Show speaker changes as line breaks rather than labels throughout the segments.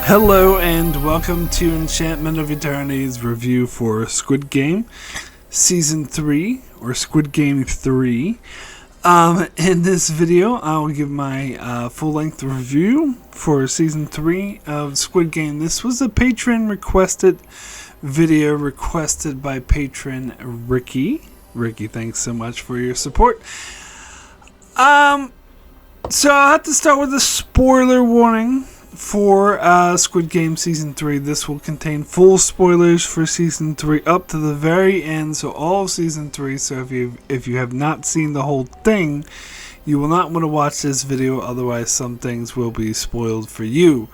Hello and welcome to Enchantment of Eternity's review for Squid Game Season 3, or Squid Game 3. In this video, I will give my full-length review for Season 3 of Squid Game. This was a patron-requested video requested by patron Ricky. Ricky, thanks so much for your support. So I have to start with a spoiler warning for Squid Game Season 3. This will contain full spoilers for Season 3 up to the very end, so all of Season 3. So if you have not seen the whole thing, you will not want to watch this video, otherwise some things will be spoiled for you.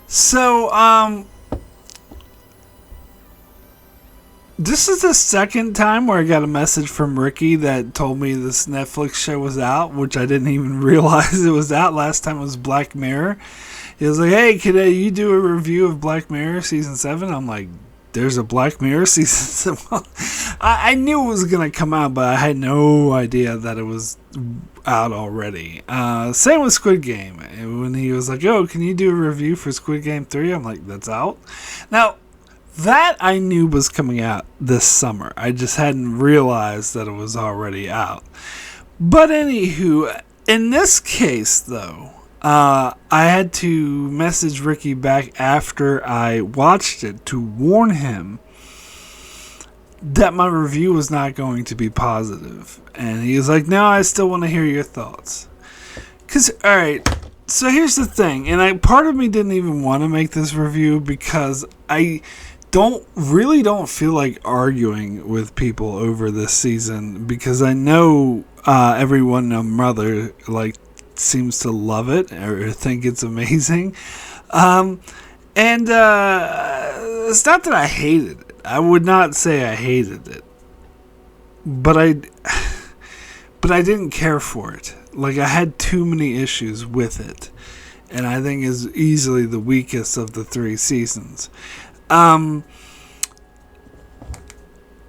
So, this is the second time where I got a message from Ricky that told me this Netflix show was out, which I didn't even realize it was out. Last time it was Black Mirror. He was like, hey, can you do a review of Black Mirror Season 7? I'm like, there's a Black Mirror Season 7? I knew it was going to come out, but I had no idea that it was out already. Same with Squid Game. When he was like, oh, can you do a review for Squid Game 3? I'm like, that's out. Now, that I knew was coming out this summer. I just hadn't realized that it was already out. But anywho, in this case, though, I had to message Ricky back after I watched it to warn him that my review was not going to be positive. And he was like, no, I still want to hear your thoughts. Because, alright, so here's the thing. And part of me didn't even want to make this review because I don't feel like arguing with people over this season, because I know everyone and mother seems to love it or think it's amazing. And it's not that I hated it. I would not say I hated it. But I didn't care for it. Like, I had too many issues with it. And I think is easily the weakest of the 3 seasons. And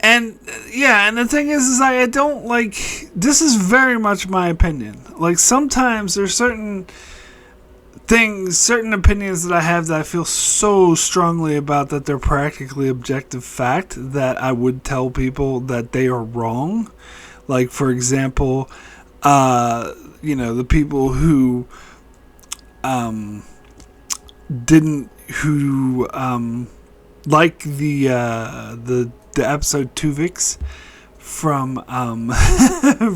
the thing is I don't like, this is very much my opinion. Like, sometimes there's certain opinions that I have that I feel so strongly about that they're practically objective fact that I would tell people that they are wrong. Like, for example, the people who like the episode Tuvix from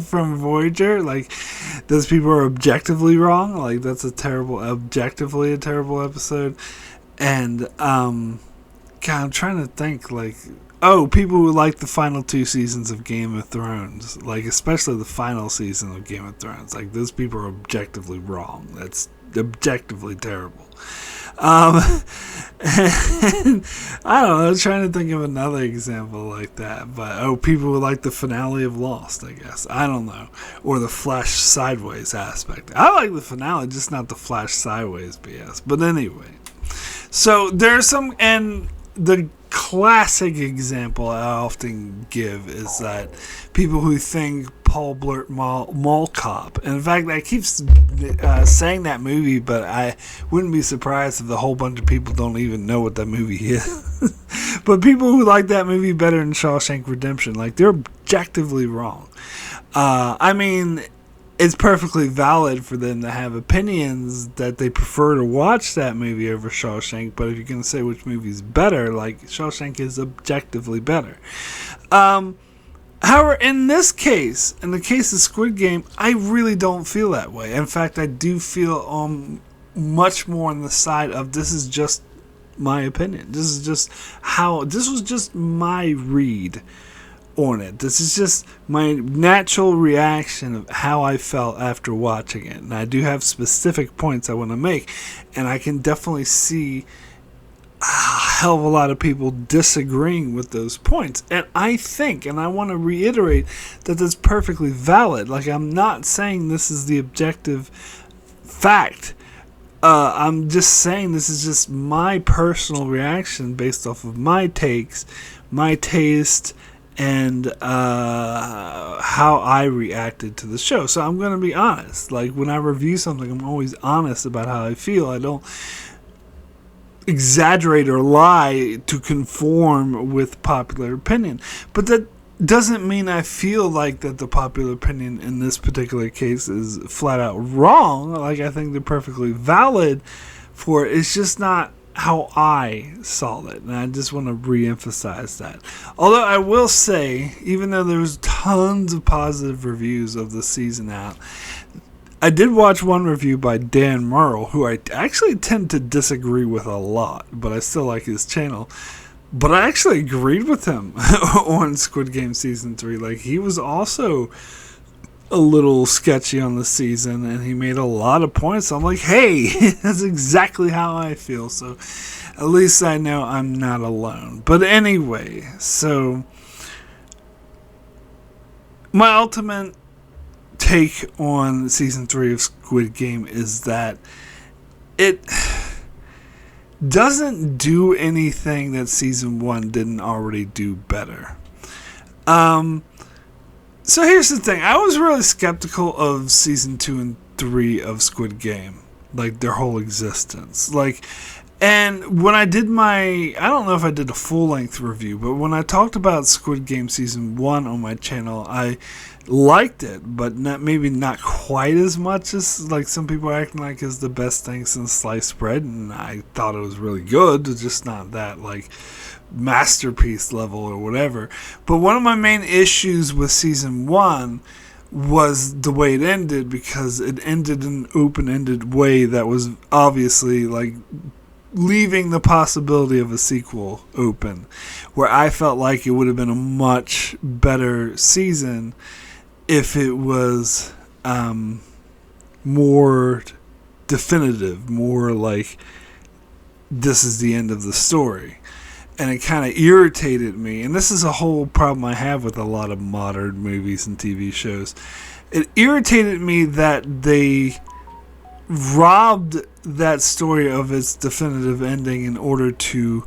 from Voyager, like, those people are objectively wrong. Like, that's objectively a terrible episode. And God, I'm trying to think, like, people who like the final 2 seasons of Game of Thrones, like, especially the final season of Game of Thrones, like, those people are objectively wrong. That's objectively terrible. And I don't know, I was trying to think of another example like that, but people who like the finale of Lost, I guess. I don't know. Or the Flash Sideways aspect. I like the finale, just not the Flash Sideways BS. But anyway. So there's some, and the classic example I often give is that people who think Paul Blart Mall Cop, and in fact I keep saying that movie, but I wouldn't be surprised if the whole bunch of people don't even know what that movie is. But people who like that movie better than Shawshank Redemption, like, they're objectively wrong. I mean, it's perfectly valid for them to have opinions that they prefer to watch that movie over Shawshank, but if you're going to say which movie's better, like, Shawshank is objectively better. However, in this case, in the case of Squid Game, I really don't feel that way. In fact, I do feel much more on the side of, this is just my opinion. This was just my read on it. This is just my natural reaction of how I felt after watching it. And I do have specific points I want to make, and I can definitely see a hell of a lot of people disagreeing with those points. And I think, and I want to reiterate, that that's perfectly valid. Like, I'm not saying this is the objective fact. I'm just saying this is just my personal reaction based off of my takes, my taste, and how I reacted to the show. So I'm going to be honest. Like, when I review something, I'm always honest about how I feel. exaggerate or lie to conform with popular opinion. But that doesn't mean I feel like that the popular opinion in this particular case is flat out wrong. Like, I think they're perfectly valid for it. It's just not how I saw it, and I just want to re-emphasize that. Although I will say, even though there's tons of positive reviews of the season out, I did watch one review by Dan Murrell, who I actually tend to disagree with a lot, but I still like his channel. But I actually agreed with him on Squid Game Season 3. Like, he was also a little sketchy on the season, and he made a lot of points. I'm like, hey, that's exactly how I feel. So at least I know I'm not alone. But anyway, so my ultimate take on Season 3 of Squid Game is that it doesn't do anything that Season 1 didn't already do better. So here's the thing. I was really skeptical of Season 2 and 3 of Squid Game. Like, their whole existence. Like, and when I did I don't know if I did a full-length review, but when I talked about Squid Game Season 1 on my channel, I liked it, but maybe not quite as much as, like, some people are acting like is the best thing since sliced bread, and I thought it was really good, just not that, like, masterpiece level or whatever. But one of my main issues with Season 1 was the way it ended, because it ended in an open-ended way that was obviously, like, leaving the possibility of a sequel open, where I felt like it would have been a much better season if it was more definitive, more like this is the end of the story. And it kind of irritated me, and this is a whole problem I have with a lot of modern movies and TV shows. It irritated me that they robbed that story of its definitive ending in order to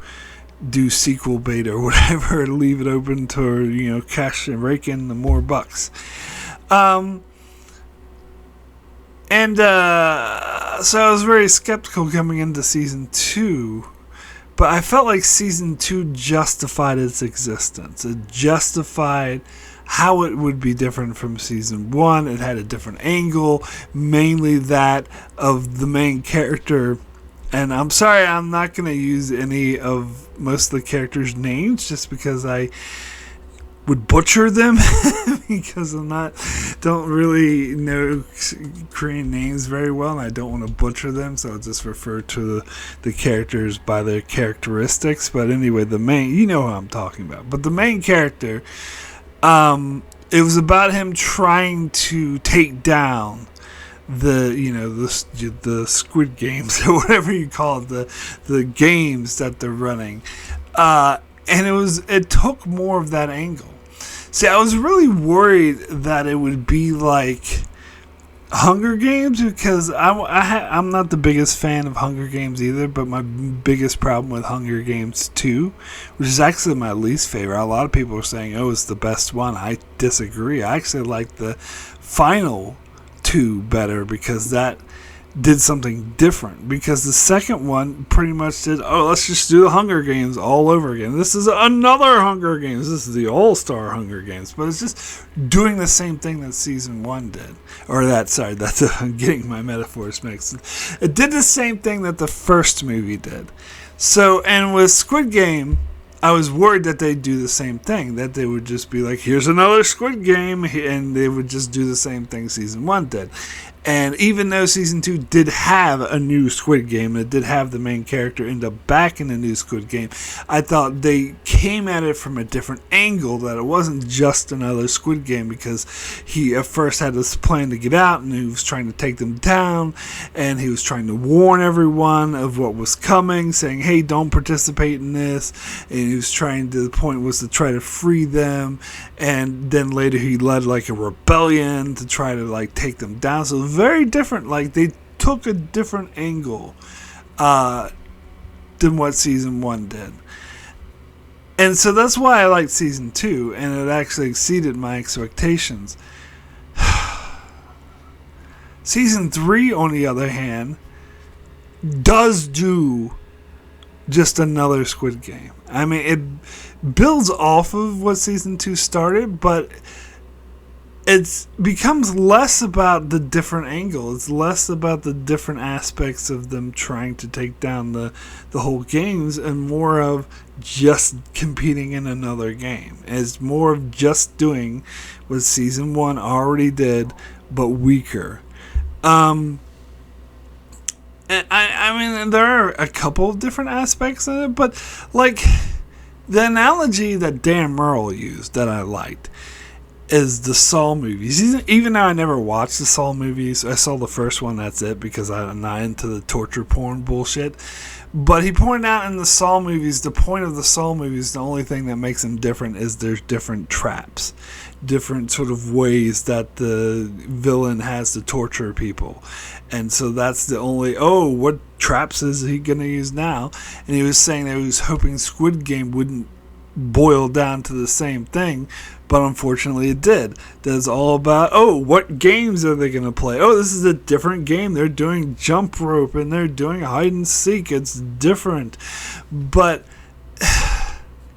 do sequel bait or whatever, leave it open to, cash and rake in the more bucks. So I was very skeptical coming into Season 2, but I felt like Season 2 justified its existence. It justified how it would be different from Season 1. It had a different angle, mainly that of the main character. And I'm sorry, I'm not going to use any of most of the characters' names just because I would butcher them because don't really know Korean names very well, and I don't want to butcher them, so I'll just refer to the characters by their characteristics. But anyway, the main, you know who I'm talking about. But the main character, it was about him trying to take down the Squid Games or whatever you call it, the games that they're running, and it took more of that angle. See, I was really worried that it would be like Hunger Games, because I'm not the biggest fan of Hunger Games either, but my biggest problem with Hunger Games 2, which is actually my least favorite, a lot of people are saying, oh, it's the best one. I disagree. I actually like the final 2 better, because that did something different. Because the second one pretty much did, let's just do the Hunger Games all over again. This is another Hunger Games. This is the All-Star Hunger Games. But it's just doing the same thing that Season 1 did. I'm getting my metaphors mixed. It did the same thing that the first movie did. So, and with Squid Game, I was worried that they'd do the same thing, that they would just be like, here's another Squid Game, and they would just do the same thing Season 1 did. And even though Season 2 did have a new Squid Game, and it did have the main character end up back in the new Squid Game, I thought they came at it from a different angle, that it wasn't just another Squid Game, because he at first had this plan to get out, and he was trying to take them down, and he was trying to warn everyone of what was coming, saying, hey, don't participate in this, and he was the point was to try to free them, and then later he led like a rebellion to try to like take them down. So very different. Like, they took a different angle than what Season 1 did. And so that's why I liked Season 2, and it actually exceeded my expectations. Season 3, on the other hand, does do just another Squid Game. I mean, it builds off of what season 2 started, but it becomes less about the different angle. It's less about the different aspects of them trying to take down the whole games, and more of just competing in another game. It's more of just doing what season 1 already did, but weaker. And I mean, there are a couple of different aspects in it, but like the analogy that Dan Merle used that I liked is the Saw movies. Even though I never watched the Saw movies, I saw the first one, that's it, because I'm not into the torture porn bullshit. But he pointed out in the Saw movies, the point of the Saw movies, the only thing that makes them different is there's different traps, different sort of ways that the villain has to torture people. And so that's the only, what traps is he going to use now? And he was saying that he was hoping Squid Game wouldn't boil down to the same thing, but unfortunately it did. That's all about, what games are they going to play? This is a different game. They're doing jump rope and they're doing hide and seek. It's different. But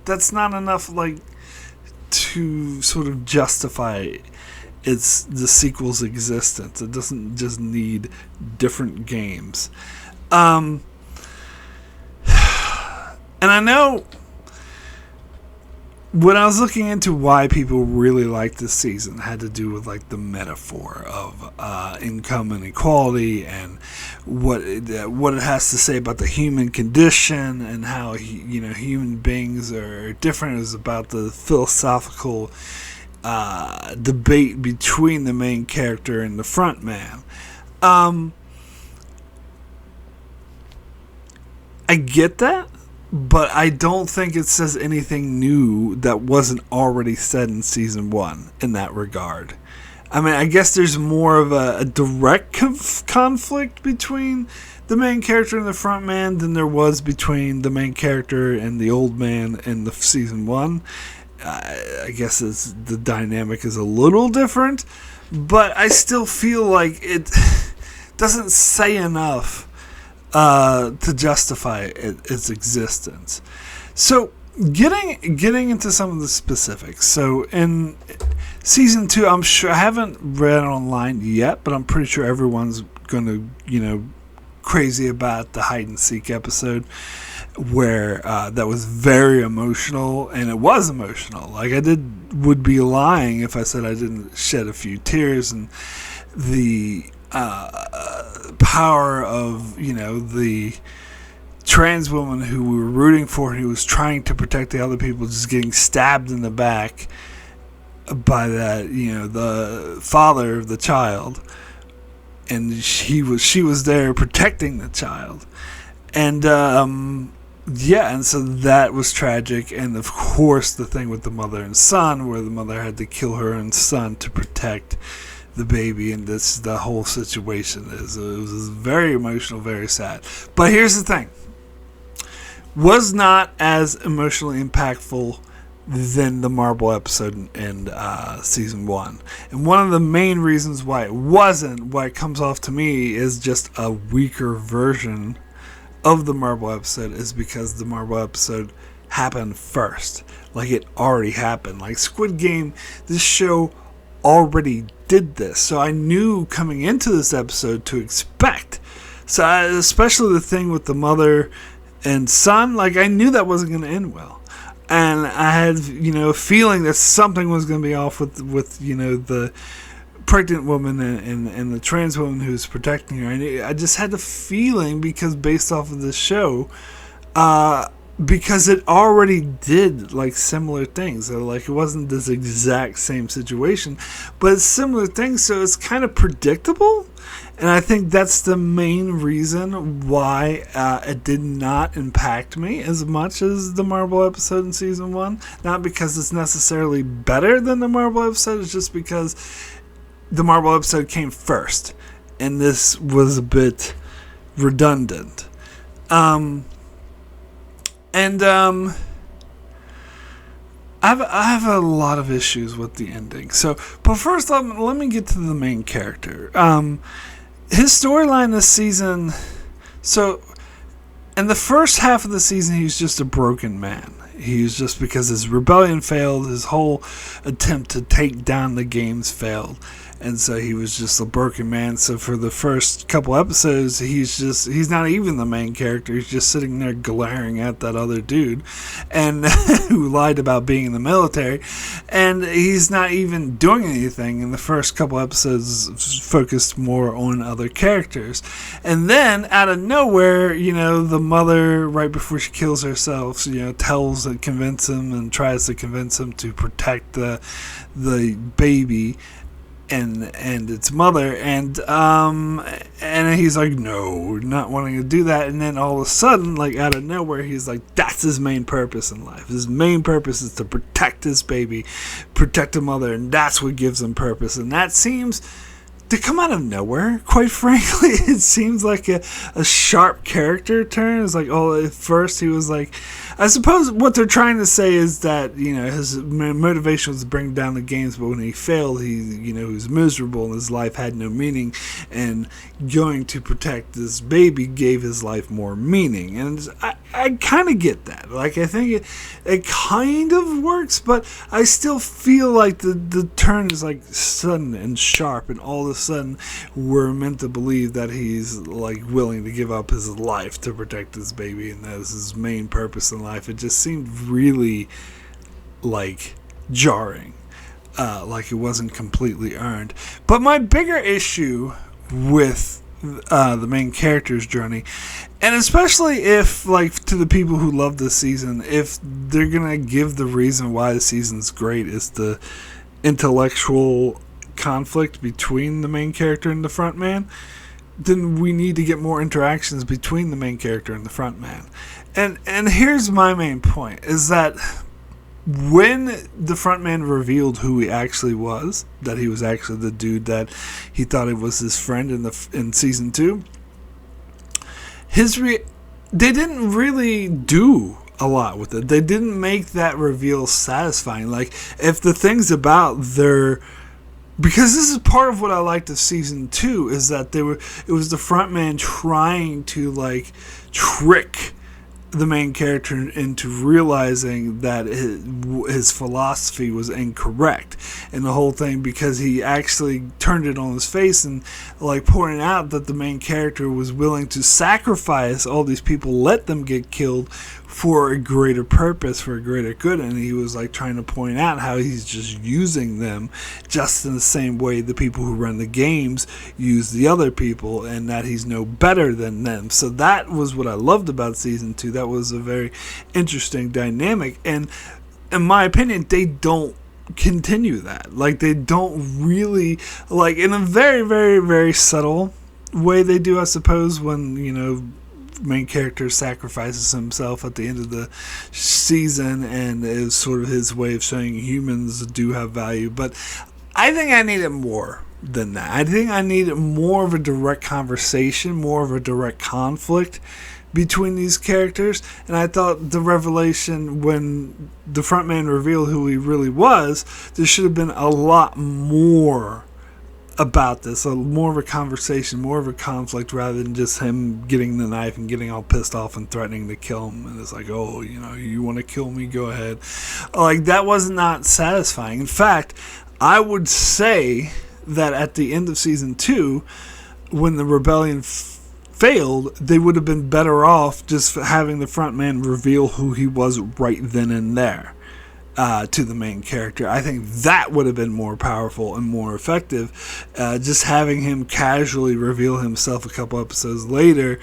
that's not enough, like, to sort of justify the sequel's existence. It doesn't just need different games. And I know when I was looking into why people really liked this season, it had to do with like the metaphor of income inequality and what it has to say about the human condition and how human beings are different. It was about the philosophical debate between the main character and the front man. I get that, but I don't think it says anything new that wasn't already said in season 1 in that regard. I mean, I guess there's more of a direct conflict between the main character and the front man than there was between the main character and the old man in the season 1. I guess the dynamic is a little different, but I still feel like it doesn't say enough to justify its existence. So getting into some of the specifics. So in season 2, I'm sure, I haven't read it online yet, but I'm pretty sure everyone's going to, crazy about the hide and seek episode where that was very emotional, and it was emotional. Like, I would be lying if I said I didn't shed a few tears, and the power of the trans woman who we were rooting for, who was trying to protect the other people, just getting stabbed in the back by that the father of the child, and she was there protecting the child, and and so that was tragic. And of course the thing with the mother and son, where the mother had to kill her own son to protect the baby, and the whole situation it was very emotional, very sad. But here's the thing, was not as emotionally impactful than the marble episode in season 1. And one of the main reasons why it comes off to me is just a weaker version of the marble episode, is because the marble episode happened first. Like, it already happened. Like Squid Game, this show already did this, so I knew coming into this episode to expect. So especially the thing with the mother and son, like, I knew that wasn't going to end well, and I had a feeling that something was going to be off with the pregnant woman and the trans woman who's protecting her. I just had the feeling, because based off of this show, because it already did like similar things. So, like, it wasn't this exact same situation, but it's similar things, so it's kind of predictable. And I think that's the main reason why it did not impact me as much as the marble episode in season 1. Not because it's necessarily better than the marble episode, it's just because the marble episode came first, and this was a bit redundant. I have a lot of issues with the ending. So, but first, let me get to the main character. His storyline this season. So, And the first half of the season, he was just a broken man. He was just, because his rebellion failed, his whole attempt to take down the games failed. And so he was just a broken man. So for the first couple episodes, he's not even the main character. He's just sitting there glaring at that other dude and who lied about being in the military. And he's not even doing anything. And the first couple episodes focused more on other characters. And then out of nowhere, the mother, right before she kills herself, convinces him and tries to convince him to protect the baby and its mother, and he's like, no, not wanting to do that. And then all of a sudden, like out of nowhere, he's like, that's his main purpose in life. His main purpose is to protect his baby, protect the mother, and that's what gives him purpose. And that seems to come out of nowhere, quite frankly. It seems like a sharp character turn. It's like, at first he was like, I suppose what they're trying to say is that, his motivation was to bring down the games, but when he failed, he was miserable and his life had no meaning, and going to protect this baby gave his life more meaning. And I kind of get that. Like, I think it kind of works, but I still feel like the turn is like sudden and sharp, and all of a sudden we're meant to believe that he's like willing to give up his life to protect this baby, and that is his main purpose in life. It just seemed really like jarring, like it wasn't completely earned. But my bigger issue with the main character's journey, and especially if, like, to the people who love this season, if they're gonna give the reason why the season's great is the intellectual conflict between the main character and the front man, then we need to get more interactions between the main character and the front man. And here's my main point, is that when the front man revealed who he actually was, that he was actually the dude that he thought it was his friend in season 2, they didn't really do a lot with it. They didn't make that reveal satisfying. Like, if the things about their... Because this is part of what I liked of season 2, is that it was the front man trying to, like, trick the main character into realizing that his philosophy was incorrect, and the whole thing, because he actually turned it on his face and, like, pointing out that the main character was willing to sacrifice all these people, let them get killed for a greater purpose, for a greater good. And he was, like, trying to point out how he's just using them just in the same way the people who run the games use the other people, and that he's no better than them. So that was what I loved about season 2. That was a very interesting dynamic, and in my opinion, they don't continue that. Like, they don't really, like, in a very, very, very subtle way they do, I suppose, when, main character sacrifices himself at the end of the season, and is sort of his way of showing humans do have value. But I think I needed more than that. I think I needed more of a direct conversation, more of a direct conflict between these characters. And I thought the revelation, when the front man revealed who he really was, there should have been a lot more about this, more of a conversation, more of a conflict, rather than just him getting the knife and getting all pissed off and threatening to kill him. And it's like, you want to kill me, go ahead. Like, that was not satisfying. In fact, I would say that at the end of season 2, when the rebellion failed, they would have been better off just having the front man reveal who he was right then and there. To the main character. I think that would have been more powerful and more effective. Just having him casually reveal himself a couple episodes later,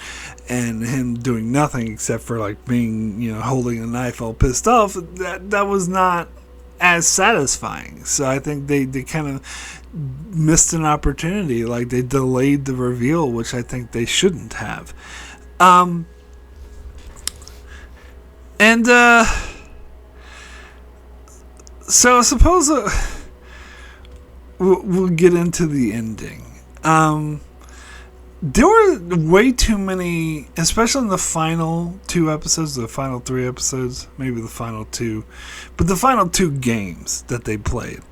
and him doing nothing except for, like, being, holding a knife all pissed off, that was not as satisfying. So I think they kind of missed an opportunity. Like, they delayed the reveal, which I think they shouldn't have. So I suppose we'll get into the ending. There were way too many, especially in the final 2 episodes, the final 3 episodes, maybe the final 2, but the final 2 games that they played.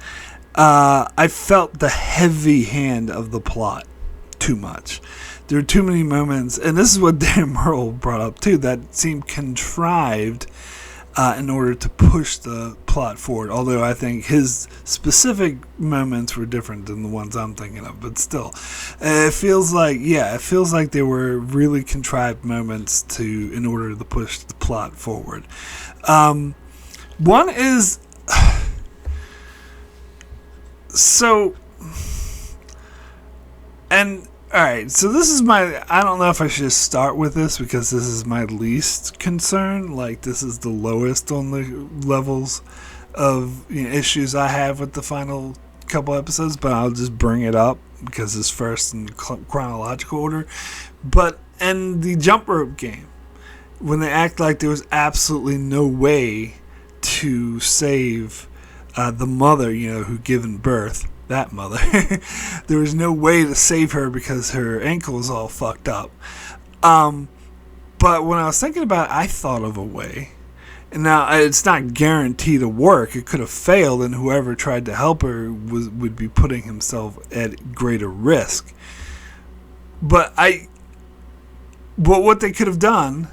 I felt the heavy hand of the plot too much. there are too many moments, and this is what Dan Merle brought up too, that seemed contrived in order to push the plot forward. Although I think his specific moments were different than the ones I'm thinking of, but still, it feels like they were really contrived moments in order to push the plot forward. One is so, and alright, so this is I don't know if I should just start with this because this is my least concern. Like, this is the lowest on the levels of issues I have with the final couple episodes, but I'll just bring it up because it's first in chronological order. But in the jump rope game, when they act like there was absolutely no way to save the mother, who given birth, that mother, there was no way to save her because her ankle was all fucked up. But when I was thinking about it, I thought of a way. And now it's not guaranteed to work. It could have failed, and whoever tried to help her would be putting himself at greater risk. But what they could have done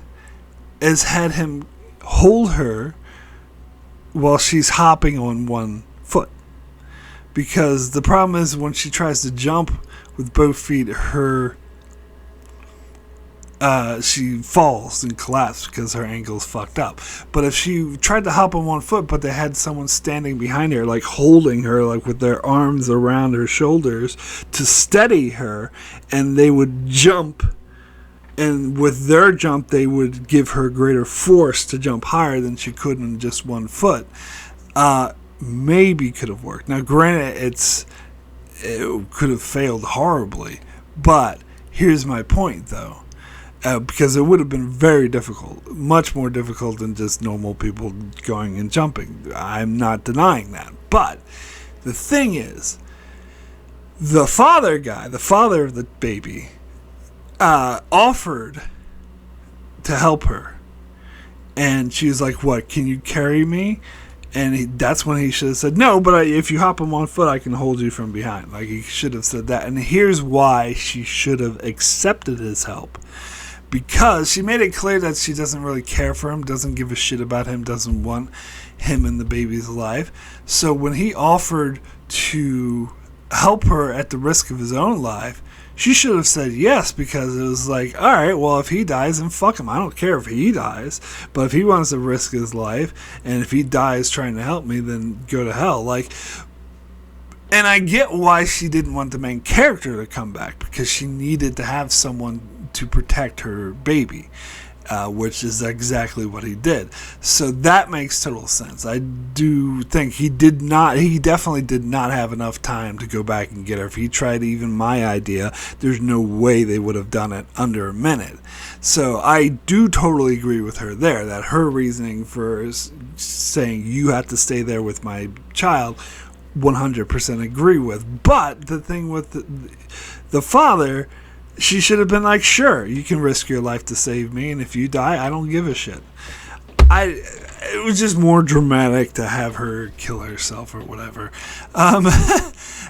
is had him hold her while she's hopping on one foot. Because the problem is when she tries to jump with both feet, she falls and collapses because her ankle's fucked up. But if she tried to hop on one foot, but they had someone standing behind her, like holding her, like with their arms around her shoulders to steady her, and they would jump, and with their jump, they would give her greater force to jump higher than she could on just one foot. Maybe could have worked. Now, granted, it could have failed horribly, but here's my point, though. Because it would have been very difficult, much more difficult than just normal people going and jumping. I'm not denying that. But the thing is, the father of the baby, offered to help her. And she was like, "What, can you carry me?" And that's when he should have said, "No, but if you hop on one foot, I can hold you from behind." Like, he should have said that. And here's why she should have accepted his help. Because she made it clear that she doesn't really care for him, doesn't give a shit about him, doesn't want him in the baby's life. So when he offered to help her at the risk of his own life, she should have said yes, because it was like, all right, well, if he dies, then fuck him. I don't care if he dies, but if he wants to risk his life, and if he dies trying to help me, then go to hell. And I get why she didn't want the main character to come back, because she needed to have someone to protect her baby, which is exactly what he did. So that makes total sense. I do think he definitely did not have enough time to go back and get her. If he tried even my idea, there's no way they would have done it under a minute. So I do totally agree with her there, that her reasoning for saying you have to stay there with my child, 100% agree with. But the thing with the father, she should have been like, sure, you can risk your life to save me, and if you die, I don't give a shit. It was just more dramatic to have her kill herself or whatever. But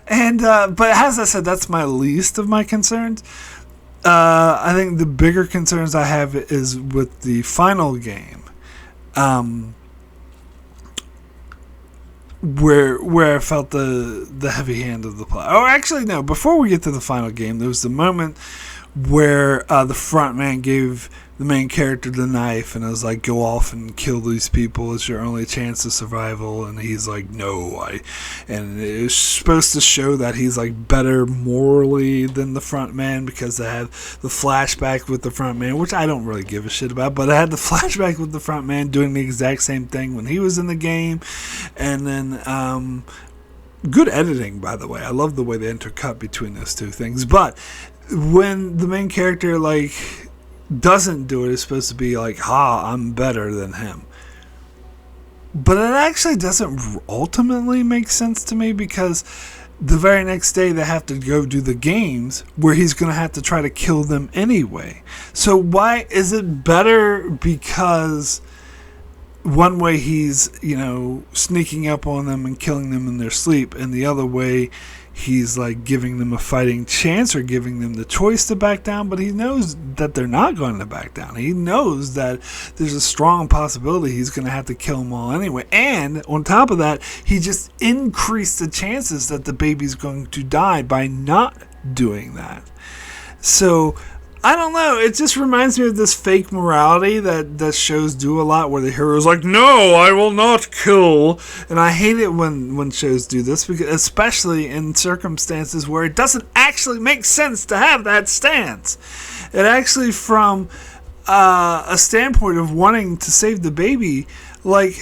as I said, that's my least of my concerns. I think the bigger concerns I have is with the final game. Where I felt the heavy hand of the plot. Oh, actually, no. Before we get to the final game, there was the moment where the front man gave the main character the knife, and it was like, go off and kill these people. It's your only chance of survival. And he's like, no. And it was supposed to show that he's like better morally than the front man, because they have the flashback with the front man, which I don't really give a shit about, but I had the flashback with the front man doing the exact same thing when he was in the game. And then good editing, by the way. I love the way they intercut between those two things. But when the main character doesn't do it, it's supposed to be like, I'm better than him. But it actually doesn't ultimately make sense to me, because the very next day they have to go do the games where he's going to have to try to kill them anyway. So why is it better because one way he's, sneaking up on them and killing them in their sleep, and the other way he's like giving them a fighting chance or giving them the choice to back down, but he knows that they're not going to back down. He knows that there's a strong possibility he's going to have to kill them all anyway. And on top of that, he just increased the chances that the baby's going to die by not doing that. So I don't know. It just reminds me of this fake morality that shows do a lot, where the hero's like, "No, I will not kill." And I hate it when shows do this, because especially in circumstances where it doesn't actually make sense to have that stance. It actually, from a standpoint of wanting to save the baby, like,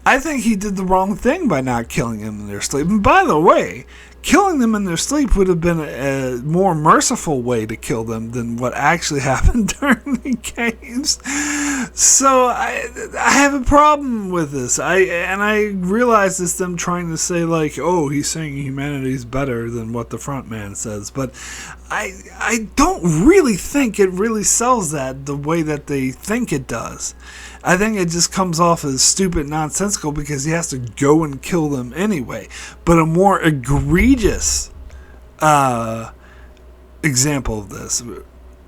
I think he did the wrong thing by not killing him in their sleep. And by the way, killing them in their sleep would have been a more merciful way to kill them than what actually happened during the games. So I have a problem with this. I realize it's them trying to say, like, oh, he's saying humanity's better than what the front man says. But I don't really think it really sells that the way that they think it does. I think it just comes off as stupid, nonsensical, because he has to go and kill them anyway. But a more egregious example of this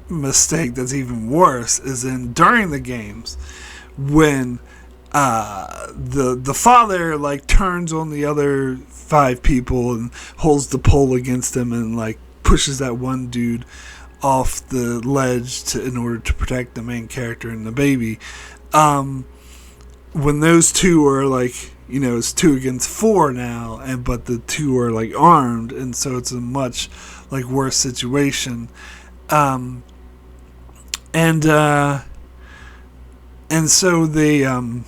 mistake that's even worse is during the games, when the father like turns on the other 5 people and holds the pole against them and like pushes that one dude off the ledge in order to protect the main character and the baby. When those two are like, it's 2 against 4 now, but the 2 are like armed, and so it's a much like worse situation. And so they and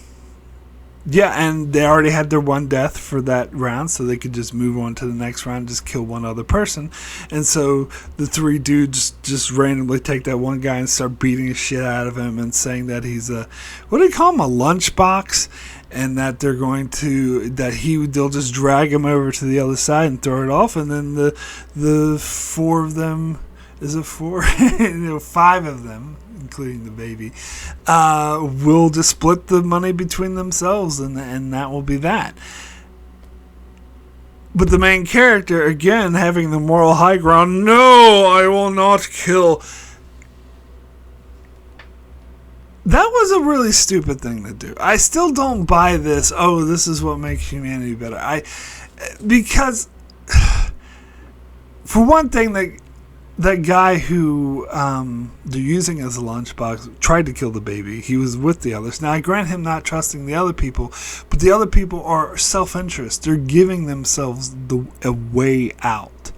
they already had their one death for that round, so they could just move on to the next round, just kill one other person. And so the 3 dudes just randomly take that one guy and start beating the shit out of him and saying that he's what do they call him, a lunchbox, and that they're going to, they'll just drag him over to the other side and throw it off. And then the 4 of them, is it 4? 5 of them, including the baby, will just split the money between themselves, and that will be that. But the main character, again, having the moral high ground, no, I will not kill. That was a really stupid thing to do. I still don't buy this, oh, this is what makes humanity better. Because, for one thing, that guy who they're using as a lunchbox tried to kill the baby. He was with the others. Now, I grant him not trusting the other people, but the other people are self-interest. They're giving themselves a way out.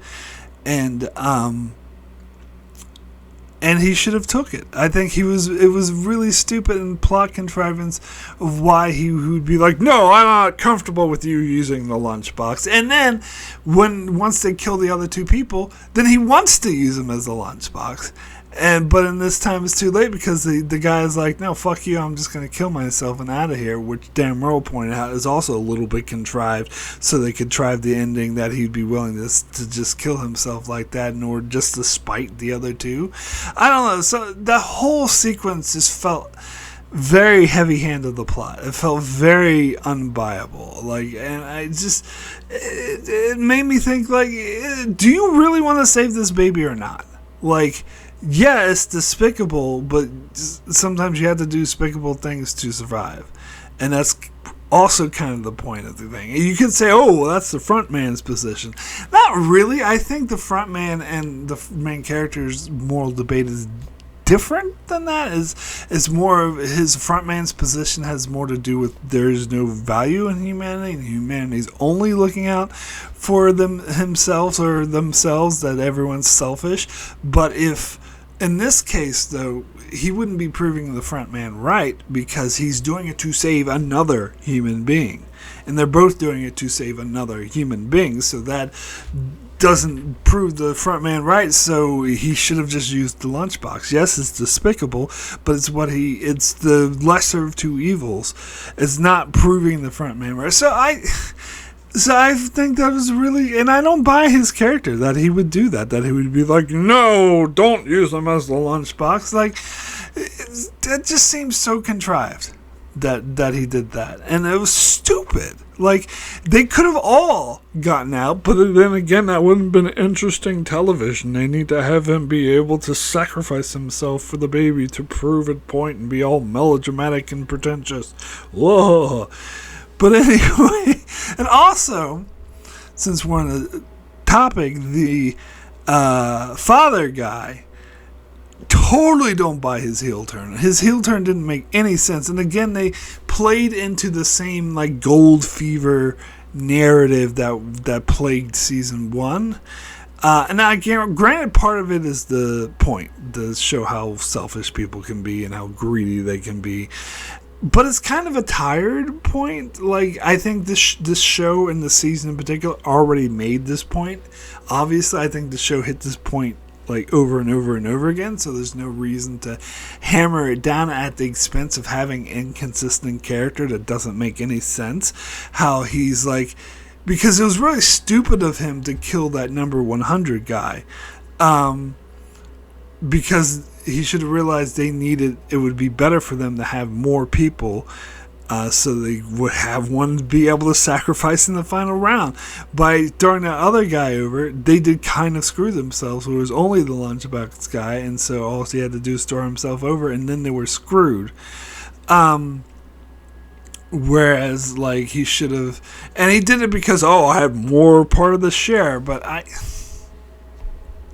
And he should have took it. I think it was really stupid and plot contrivance of why he would be like, no, I'm not comfortable with you using the lunchbox. And then once they kill the other 2 people, then he wants to use them as a lunchbox. But in this time it's too late, because the guy is like, no, fuck you, I'm just going to kill myself and out of here, which Dan Merle pointed out is also a little bit contrived, so they contrived the ending that he'd be willing to just kill himself like that in order just to spite the other 2. I don't know, so the whole sequence just felt very heavy-handed, the plot. It felt very unbuyable. And I just, it made me think, like, do you really want to save this baby or not? Yeah, it's despicable, but sometimes you have to do despicable things to survive. And that's also kind of the point of the thing. You could say, oh, well, that's the front man's position. Not really. I think the front man and the main character's moral debate is different than that. Is more of his front man's position has more to do with there is no value in humanity, and humanity's only looking out for themselves, that everyone's selfish. But if in this case, though, he wouldn't be proving the front man right, because he's doing it to save another human being. And they're both doing it to save another human being, so that doesn't prove the front man right, so he should have just used the lunchbox. Yes, it's despicable, but it's the lesser of 2 evils. It's not proving the front man right. So I think that was really, and I don't buy his character that he would do that he would be like, no, don't use them as the lunchbox. That just seems so contrived. that he did that, and it was stupid. Like, they could have all gotten out, but then again, that wouldn't have been interesting television. They need to have him be able to sacrifice himself for the baby to prove a point and be all melodramatic and pretentious. Whoa. But anyway, and also, since we're on the topic, the father guy, totally don't buy his heel turn. His heel turn didn't make any sense. And again, they played into the same like gold fever narrative that plagued season 1. And now, granted, part of it is the point to show how selfish people can be and how greedy they can be. But it's kind of a tired point. Like, I think this show and the season in particular already made this point. Obviously, I think the show hit this point like over and over and over again, so there's no reason to hammer it down at the expense of having inconsistent character that doesn't make any sense. How he's like, because it was really stupid of him to kill that number 100 guy, because he should have realized it would be better for them to have more people, so they would have one be able to sacrifice in the final round. By throwing that other guy over, they did kind of screw themselves. It was only the lunchbox guy, and so all he had to do is throw himself over, and then they were screwed. Whereas, like, he should have, and he did it because, I have more part of the share, but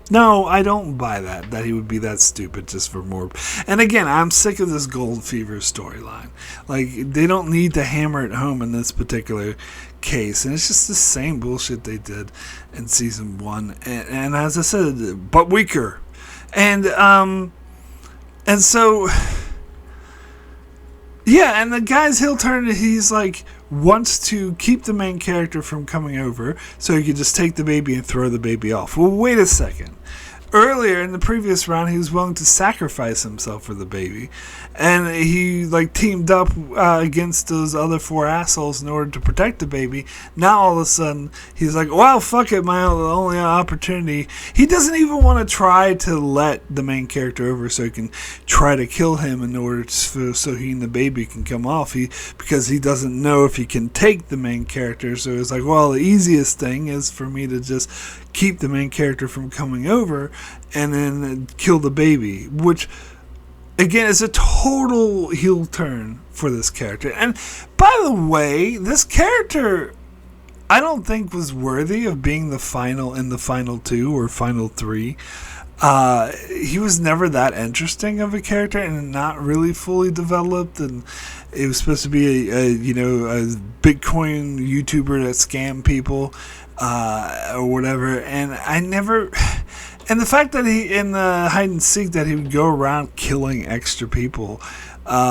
no, I don't buy that he would be that stupid just for more. And again, I'm sick of this Gold Fever storyline. Like, they don't need to hammer it home in this particular case. And it's just the same bullshit they did in season 1. And as I said, but weaker. And so, yeah, and the guy's heel turn, he's like, wants to keep the main character from coming over so he could just take the baby and throw the baby off. Well, wait a second. Earlier in the previous round, he was willing to sacrifice himself for the baby, and he like teamed up against those other 4 assholes in order to protect the baby. Now all of a sudden he's like, well, fuck it, my only opportunity. He doesn't even want to try to let the main character over so he can try to kill him in order to, so he and the baby can come off. Because he doesn't know if he can take the main character, so it's like, well, the easiest thing is for me to just keep the main character from coming over and then kill the baby, which again is a total heel turn for this character. And by the way, this character I don't think was worthy of being in the final 2 or final 3. He was never that interesting of a character and not really fully developed, and it was supposed to be a Bitcoin YouTuber that scammed people or whatever, and the fact that he in the hide and seek that he would go around killing extra people, like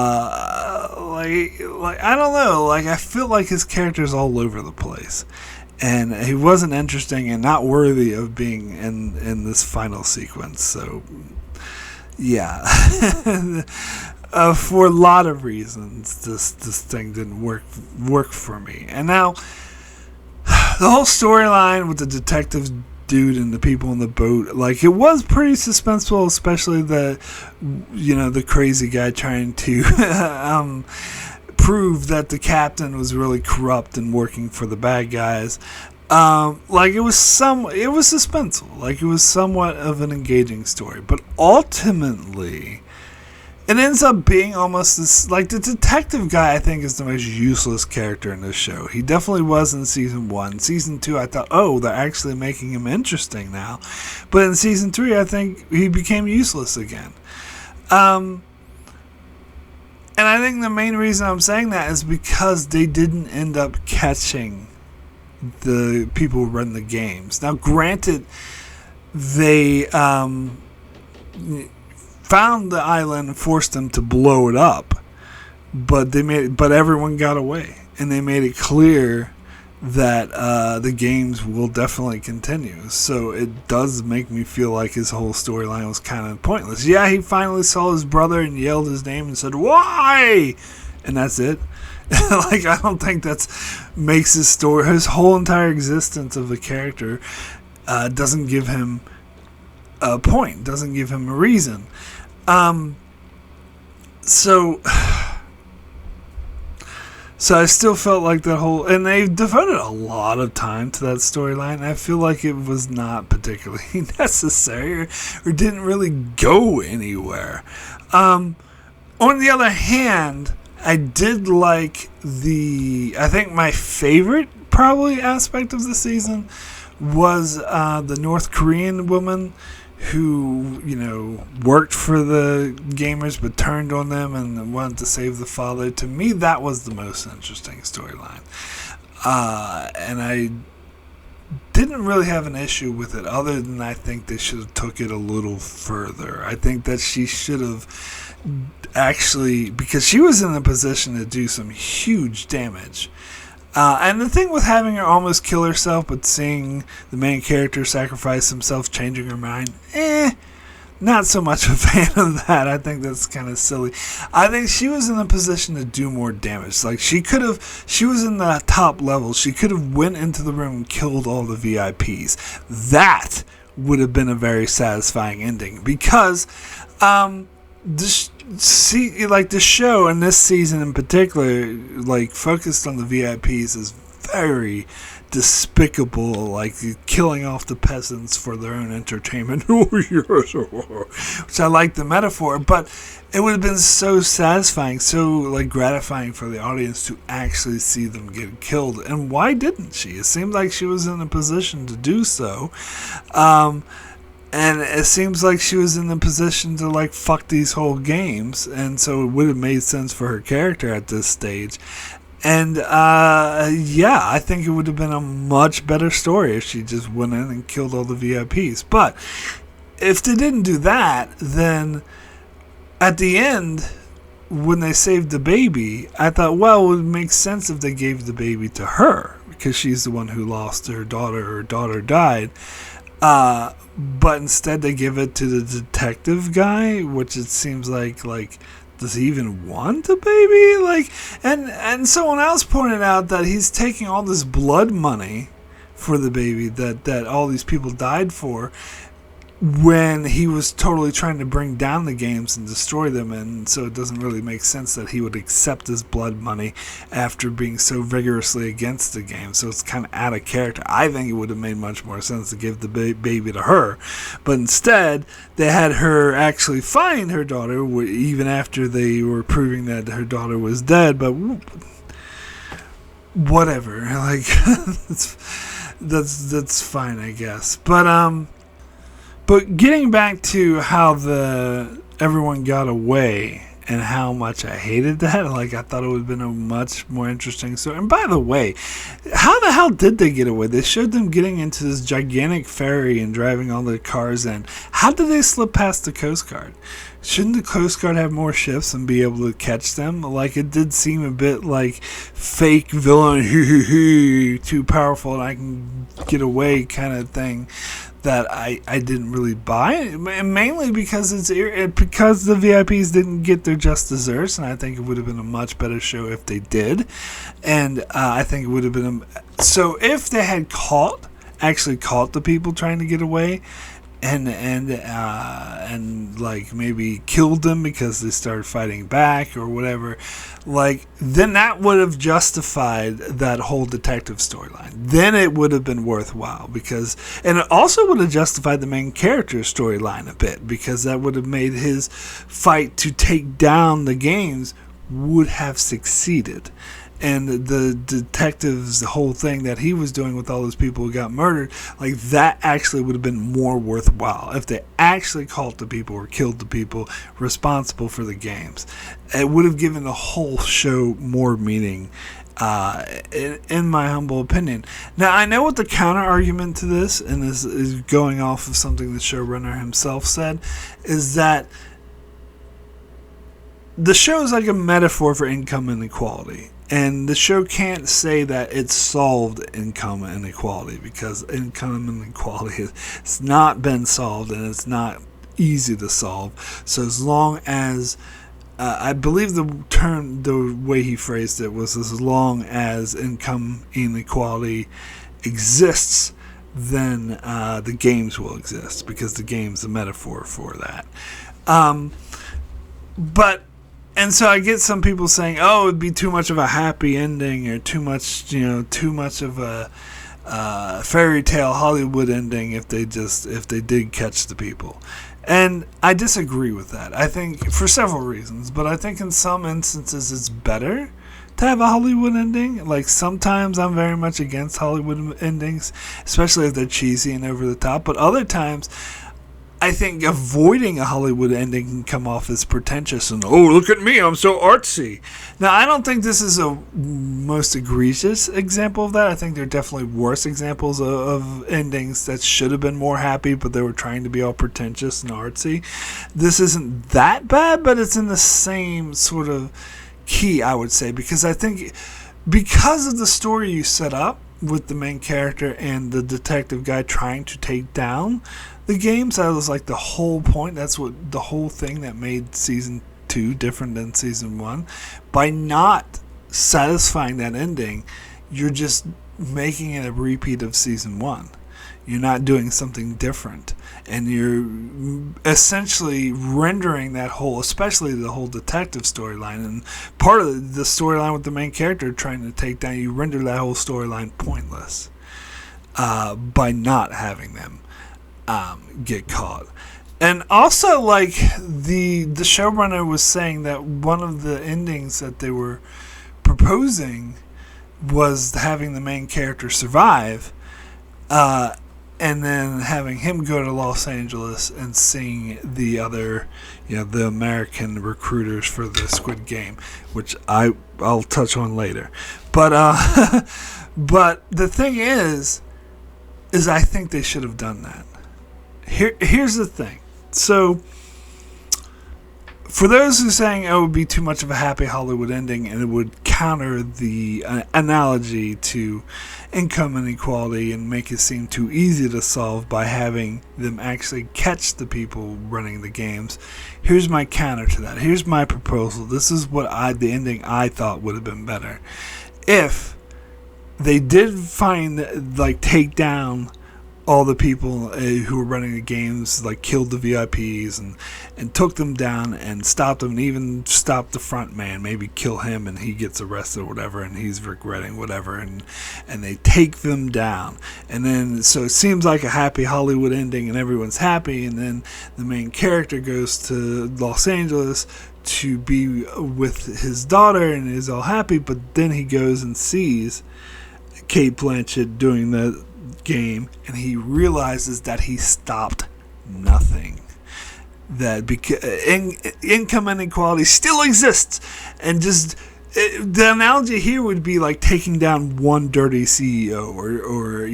I don't know, like I feel like his character's all over the place, and he wasn't interesting and not worthy of being in this final sequence. So yeah. For a lot of reasons, this thing didn't work for me. And now the whole storyline with the detective dude and the people in the boat, like, it was pretty suspenseful, especially the crazy guy trying to prove that the captain was really corrupt and working for the bad guys. Like, it was suspenseful. Like, it was somewhat of an engaging story, but ultimately it ends up being almost this, like, the detective guy I think is the most useless character in this show. He definitely was in season 1. Season 2, I thought, they're actually making him interesting now. But in season 3, I think he became useless again. And I think the main reason I'm saying that is because they didn't end up catching the people who run the games. Now, granted, they found the island and forced them to blow it up, but everyone got away, and they made it clear that the games will definitely continue. So it does make me feel like his whole storyline was kind of pointless. Yeah, he finally saw his brother and yelled his name and said, "Why?" And that's it. Like, I don't think makes his story, his whole entire existence of the character doesn't give him a point, doesn't give him a reason. So So I still felt like that whole, and they devoted a lot of time to that storyline. I feel like it was not particularly necessary, or didn't really go anywhere. On the other hand, I did like I think my favorite probably aspect of the season was the North Korean woman who, worked for the gamers but turned on them and wanted to save the father. To me, that was the most interesting storyline. And I didn't really have an issue with it, other than I think they should have took it a little further. I think that she should have actually, because she was in a position to do some huge damage. And the thing with having her almost kill herself, but seeing the main character sacrifice himself, changing her mind, not so much a fan of that. I think that's kind of silly. I think she was in a position to do more damage. Like, she was in the top level. She could have went into the room and killed all the VIPs. That would have been a very satisfying ending, because the show, and this season in particular, like, focused on the VIPs is very despicable, like killing off the peasants for their own entertainment. Which I like the metaphor, but it would have been so satisfying, so like gratifying for the audience to actually see them get killed. And why didn't she? It seemed like she was in a position to do so. And it seems like she was in a position to, like, fuck these whole games. And so it would have made sense for her character at this stage. And, I think it would have been a much better story if she just went in and killed all the VIPs. But if they didn't do that, then at the end, when they saved the baby, I thought, well, it would make sense if they gave the baby to her, because she's the one who lost her daughter. Her daughter died. But instead they give it to the detective guy, which it seems like does he even want a baby? Like, and someone else pointed out that he's taking all this blood money for the baby that all these people died for, when he was totally trying to bring down the games and destroy them. And so it doesn't really make sense that he would accept his blood money after being so vigorously against the game. So it's kind of out of character. I think it would have made much more sense to give the baby to her, but instead they had her actually find her daughter, even after they were proving that her daughter was dead. But whatever, like, that's fine, I guess. But getting back to how everyone got away and how much I hated that, like, I thought it would have been a much more interesting story. And by the way, how the hell did they get away? They showed them getting into this gigantic ferry and driving all their cars in. How did they slip past the Coast Guard? Shouldn't the Coast Guard have more ships and be able to catch them? Like, it did seem a bit like fake villain, too powerful and I can get away kind of thing, that I didn't really buy, and mainly because because the VIPs didn't get their just desserts, and I think it would have been a much better show if they did. And I think it would have been so if they had actually caught the people trying to get away, and like maybe killed them because they started fighting back or whatever, like, then that would have justified that whole detective storyline. Then it would have been worthwhile, and it also would have justified the main character's storyline a bit, because that would have made his fight to take down the games would have succeeded. And the detectives, the whole thing that he was doing with all those people who got murdered, like, that actually would have been more worthwhile if they actually caught the people or killed the people responsible for the games. It would have given the whole show more meaning, in my humble opinion. Now, I know what the counter argument to this, and this is going off of something the showrunner himself said, is that the show is like a metaphor for income inequality. And the show can't say that it's solved income inequality, because income inequality has not been solved, and it's not easy to solve. So as long as, I believe the way he phrased it was, as long as income inequality exists, then the games will exist, because the game's a metaphor for that. But And so I get some people saying, "Oh, it'd be too much of a happy ending, or too much, too much of a fairy tale Hollywood ending if they did catch the people." And I disagree with that. I think for several reasons, but I think in some instances it's better to have a Hollywood ending. Like sometimes I'm very much against Hollywood endings, especially if they're cheesy and over the top. But other times I think avoiding a Hollywood ending can come off as pretentious and, oh, look at me, I'm so artsy. Now, I don't think this is a most egregious example of that. I think there are definitely worse examples of endings that should have been more happy, but they were trying to be all pretentious and artsy. This isn't that bad, but it's in the same sort of key, I would say, because I think because of the story you set up with the main character and the detective guy trying to take down the games, that was like the whole point. That's what the whole thing that made season 2 different than season 1. By not satisfying that ending, you're just making it a repeat of season 1. You're not doing something different, and you're essentially rendering that whole, especially the whole detective storyline and part of the storyline with the main character trying to take down, you render that whole storyline pointless by not having them get caught. And also, like, the showrunner was saying that one of the endings that they were proposing was having the main character survive, and then having him go to Los Angeles and seeing the other, the American recruiters for the Squid Game, which I'll touch on later. But but the thing is I think they should have done that. Here's the thing. So, for those who are saying, oh, it would be too much of a happy Hollywood ending and it would counter the analogy to income inequality and make it seem too easy to solve by having them actually catch the people running the games, here's my counter to that. Here's my proposal. This is what the ending I thought would have been better. If they did take down all the people who were running the games, like killed the VIPs and took them down and stopped them, and even stopped the front man, maybe kill him and he gets arrested or whatever and he's regretting whatever, and they take them down, and then so it seems like a happy Hollywood ending and everyone's happy, and then the main character goes to Los Angeles to be with his daughter and is all happy, but then he goes and sees Cate Blanchett doing the game, and he realizes that he stopped nothing. That income inequality still exists, and just the analogy here would be like taking down one dirty CEO, or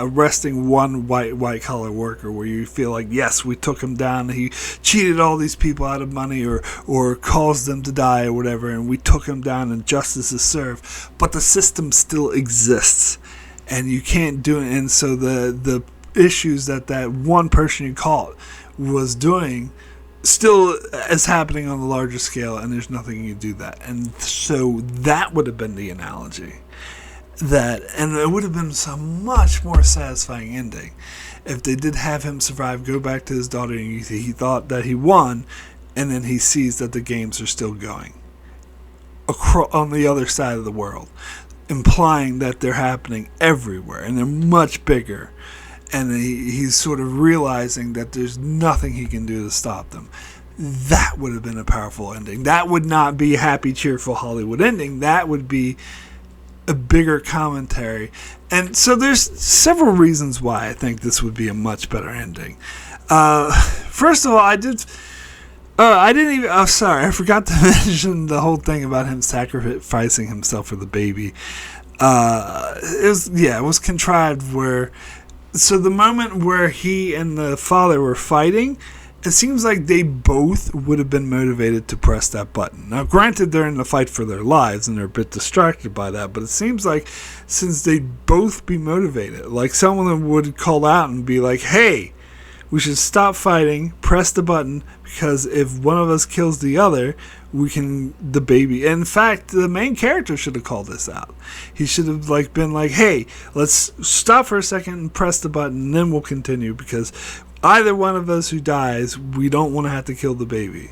arresting one white collar worker, where you feel like, yes, we took him down, he cheated all these people out of money or caused them to die or whatever, and we took him down and justice is served, but the system still exists. And you can't do it. And so the issues that one person you caught was doing still is happening on the larger scale, and there's nothing you can do that. And so that would have been the analogy. And it would have been a much more satisfying ending if they did have him survive, go back to his daughter, and he thought that he won, and then he sees that the games are still going on the other side of the world, implying that they're happening everywhere and they're much bigger, and he's sort of realizing that there's nothing he can do to stop them. That would have been a powerful ending. That would not be a happy, cheerful Hollywood ending. That would be a bigger commentary. And so there's several reasons why I think this would be a much better ending. First of all, I forgot to mention the whole thing about him sacrificing himself for the baby. It was contrived so the moment where he and the father were fighting, it seems like they both would have been motivated to press that button. Now, granted, they're in the fight for their lives and they're a bit distracted by that, but it seems like since they'd both be motivated, like someone would call out and be like, hey, we should stop fighting, press the button, because if one of us kills the other, the baby. In fact, the main character should have called this out. He should have been like, hey, let's stop for a second and press the button, and then we'll continue, because either one of us who dies, we don't want to have to kill the baby.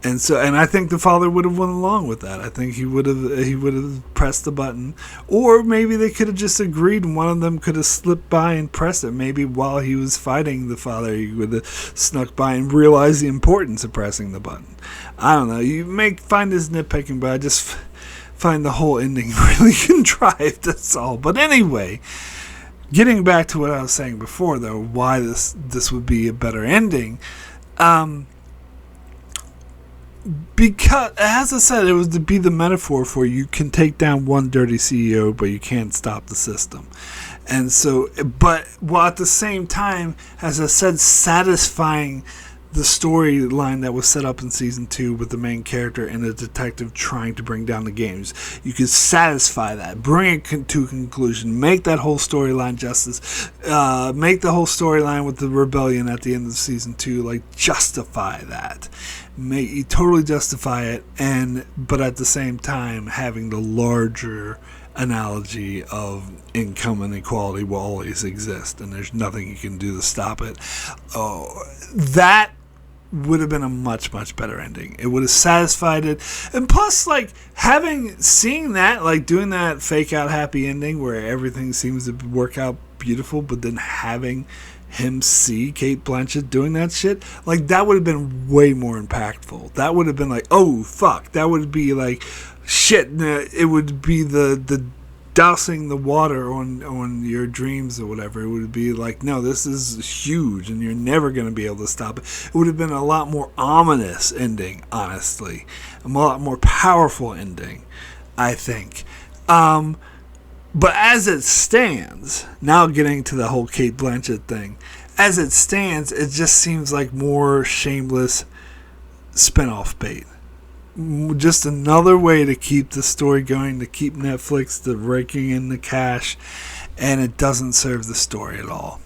And I think the father would have went along with that. I think he would have pressed the button, or maybe they could have just agreed, and one of them could have slipped by and pressed it. Maybe while he was fighting the father, he would have snuck by and realized the importance of pressing the button. I don't know. You may find this nitpicking, but I just find the whole ending really contrived. That's all. But anyway, getting back to what I was saying before, though, why this would be a better ending. Because, as I said, it was to be the metaphor for you can take down one dirty CEO, but you can't stop the system. And so, but while at the same time, as I said, satisfying the storyline that was set up in season 2 with the main character and the detective trying to bring down the games. You could satisfy that, bring it to a conclusion, make that whole storyline justice, make the whole storyline with the rebellion at the end of season 2, like, justify that. You totally justify it, but at the same time having the larger analogy of income inequality will always exist and there's nothing you can do to stop it. That would have been a much, much better ending. It would have satisfied it. And plus, like, seeing that, like, doing that fake out happy ending where everything seems to work out beautiful, but then having him see Cate Blanchett doing that shit, like, that would have been way more impactful. That would have been like, oh, fuck. That would be like, shit. It would be the dousing the water on your dreams or whatever. It would be like, no, this is huge and you're never going to be able to stop it. It would have been a lot more ominous ending, honestly. A lot more powerful ending, I think. But as it stands, now getting to the whole Cate Blanchett thing, as it stands, it just seems like more shameless spinoff bait. Just another way to keep the story going, to keep Netflix raking in the cash, and it doesn't serve the story at all.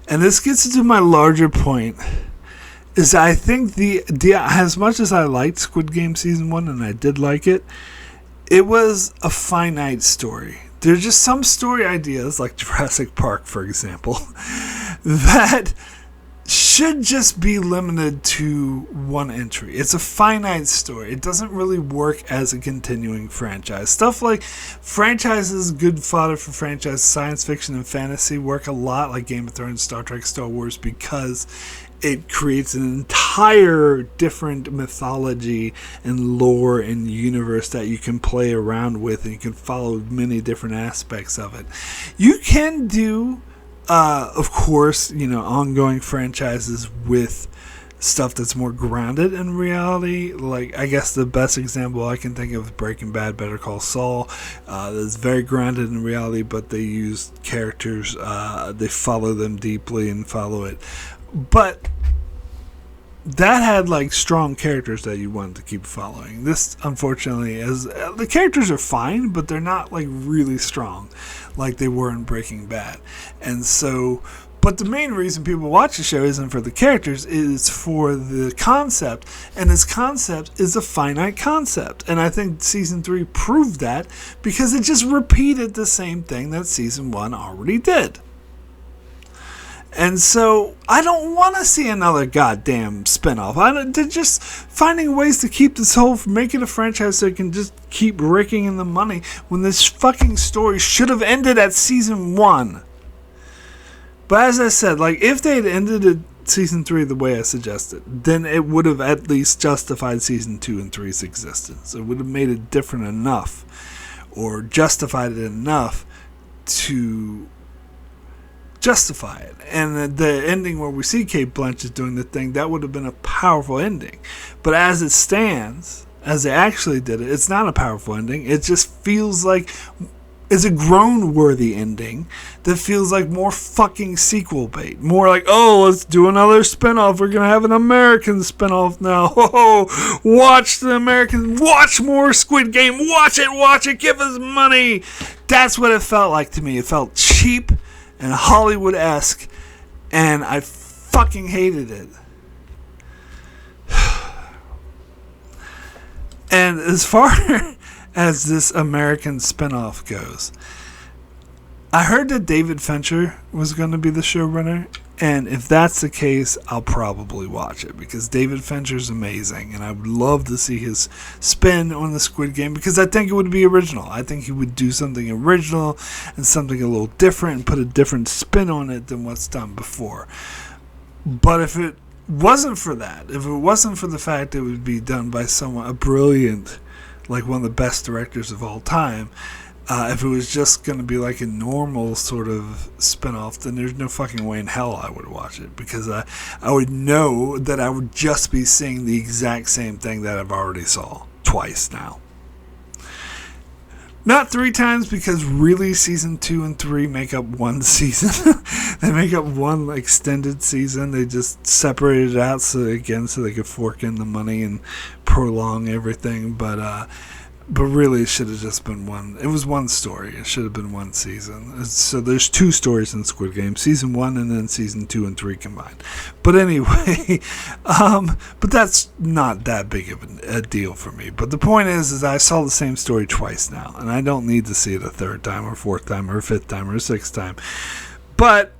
And this gets into my larger point, is I think the as much as I liked Squid Game Season 1, and I did like it, it was a finite story. There's just some story ideas, like Jurassic Park, for example, that should just be limited to one entry. It's a finite story. It doesn't really work as a continuing franchise. Stuff like franchises, good fodder for franchise, science fiction and fantasy work a lot, like Game of Thrones, Star Trek, Star Wars, because it creates an entire different mythology and lore and universe that you can play around with, and you can follow many different aspects of it. You can do of course, ongoing franchises with stuff that's more grounded in reality. Like, I guess the best example I can think of is Breaking Bad, Better Call Saul. That's very grounded in reality, but they use characters, they follow them deeply and follow it. But that had, like, strong characters that you wanted to keep following. This, unfortunately, the characters are fine, but they're not, like, really strong like they were in Breaking Bad. And so, but the main reason people watch the show isn't for the characters, it's for the concept. And this concept is a finite concept. And I think Season 3 proved that, because it just repeated the same thing that Season 1 already did. And so, I don't want to see another goddamn spinoff. They're just finding ways to keep this whole, make it a franchise so it can just keep raking in the money when this fucking story should have ended at Season 1. But as I said, like, if they had ended at Season 3 the way I suggested, then it would have at least justified Season 2 and 3's existence. It would have made it different enough, or justified it enough to justify it. And the ending where we see Cate Blanchett doing the thing, that would have been a powerful ending. But as it stands, as they actually did it, it's not a powerful ending. It just feels like it's a groan-worthy ending that feels like more fucking sequel bait. More like, oh, let's do another spinoff. We're going to have an American spinoff now. Oh, watch the Americans. Watch more Squid Game. Watch it. Give us money. That's what it felt like to me. It felt cheap and Hollywood-esque, and I fucking hated it. And as far as this American spinoff goes, I heard that David Fincher was going to be the showrunner, And if that's the case, I'll probably watch it because David Fincher's amazing, and I would love to see his spin on the Squid Game because I think it would be original. I think he would do something original and something a little different and put a different spin on it than what's done before. But if it wasn't for that, if it wasn't for the fact it would be done by someone, a brilliant, like one of the best directors of all time, if it was just going to be like a normal sort of spin-off, then there's no fucking way in hell I would watch it because I would know that I would just be seeing the exact same thing that I've already saw twice now. Not 3 times because really season 2 and 3 make up one season. They make up one extended season. They just separated it out so they could fork in the money and prolong everything. But really, it should have just been one. It was one story. It should have been one season. So there's 2 stories in Squid Game. Season 1 and then season 2 and 3 combined. But anyway, but that's not that big of a deal for me. But the point is I saw the same story twice now. And I don't need to see it a 3rd time or 4th time or 5th time or 6th time. But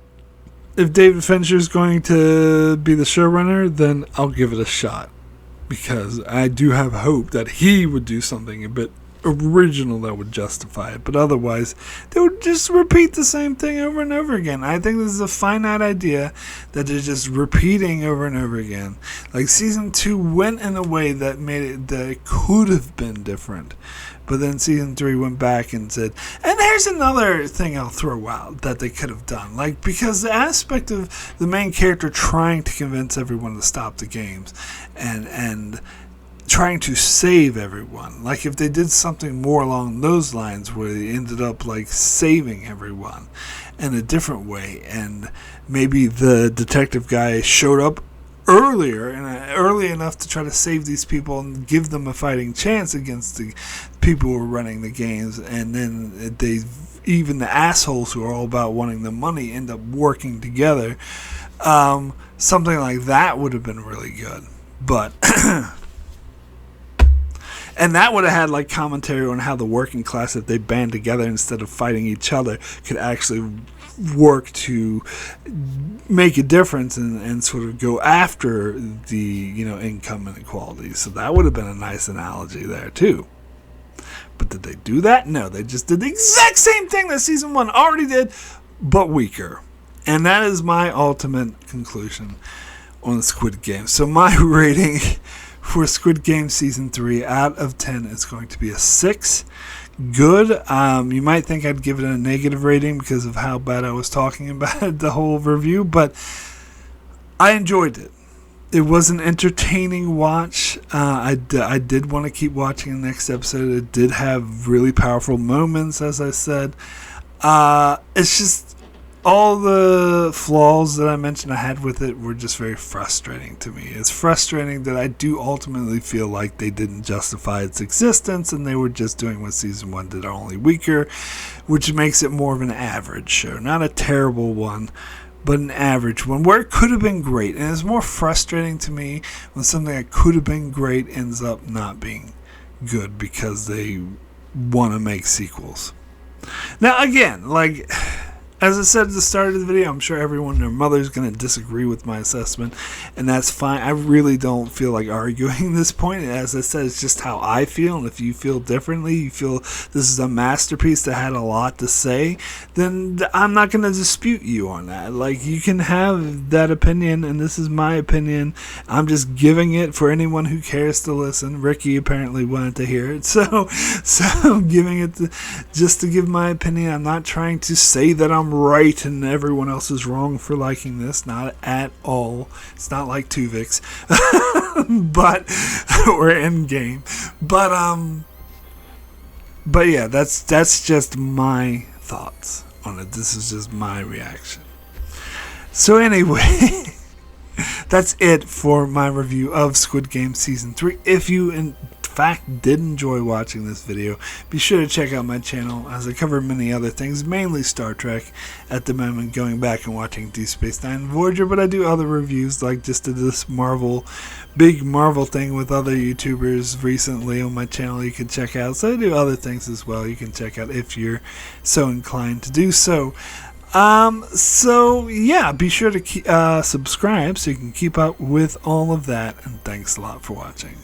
if David Fincher is going to be the showrunner, then I'll give it a shot. Because I do have hope that he would do something a bit original that would justify it. But otherwise, they would just repeat the same thing over and over again. I think this is a finite idea that they're just repeating over and over again. Like season 2 went in a way that made it that it could have been different. But then season 3 went back and said, and here's another thing I'll throw out that they could have done. Like, because the aspect of the main character trying to convince everyone to stop the games and trying to save everyone. Like, if they did something more along those lines where they ended up, like, saving everyone in a different way. And maybe the detective guy showed up early enough to try to save these people and give them a fighting chance against the people who are running the games, and then even the assholes who are all about wanting the money end up working together. Something like that would have been really good, but and that would have had like commentary on how the working class, if they band together instead of fighting each other, could actually work to make a difference and sort of go after the income inequality. So that would have been a nice analogy there too. But did they do that? No, they just did the exact same thing that season 1 already did, but weaker. And that is my ultimate conclusion on Squid Game. So my rating for Squid Game season 3 out of 10 is going to be a 6. Good. You might think I'd give it a negative rating because of how bad I was talking about it, the whole review, but I enjoyed it. It was an entertaining watch. I did want to keep watching the next episode. It did have really powerful moments, as I said. It's just all the flaws that I mentioned I had with it were just very frustrating to me. It's frustrating that I do ultimately feel like they didn't justify its existence and they were just doing what season 1 did, only weaker, which makes it more of an average show. Not a terrible one, but an average one where it could have been great. And it's more frustrating to me when something that could have been great ends up not being good because they want to make sequels. Now, again, like, as I said at the start of the video, I'm sure everyone and their mother is going to disagree with my assessment, and that's fine. I really don't feel like arguing this point. As I said, it's just how I feel, and if you feel differently, you feel this is a masterpiece that had a lot to say, then I'm not going to dispute you on that. Like, you can have that opinion, and this is my opinion. I'm just giving it for anyone who cares to listen. Ricky apparently wanted to hear it, so I'm giving it just to give my opinion. I'm not trying to say that I'm right and everyone else is wrong for liking this. Not at all. It's not like Tuvix, but or Endgame. But yeah, that's just my thoughts on it. This is just my reaction. So anyway, that's it for my review of Squid Game Season 3. If you in fact did enjoy watching this video, be sure to check out my channel as I cover many other things, mainly Star Trek at the moment, going back and watching Deep Space Nine and Voyager, but I do other reviews, like just did this big Marvel thing with other YouTubers recently on my channel you can check out. So I do other things as well you can check out if you're so inclined to do so. So yeah, be sure to subscribe so you can keep up with all of that. And thanks a lot for watching.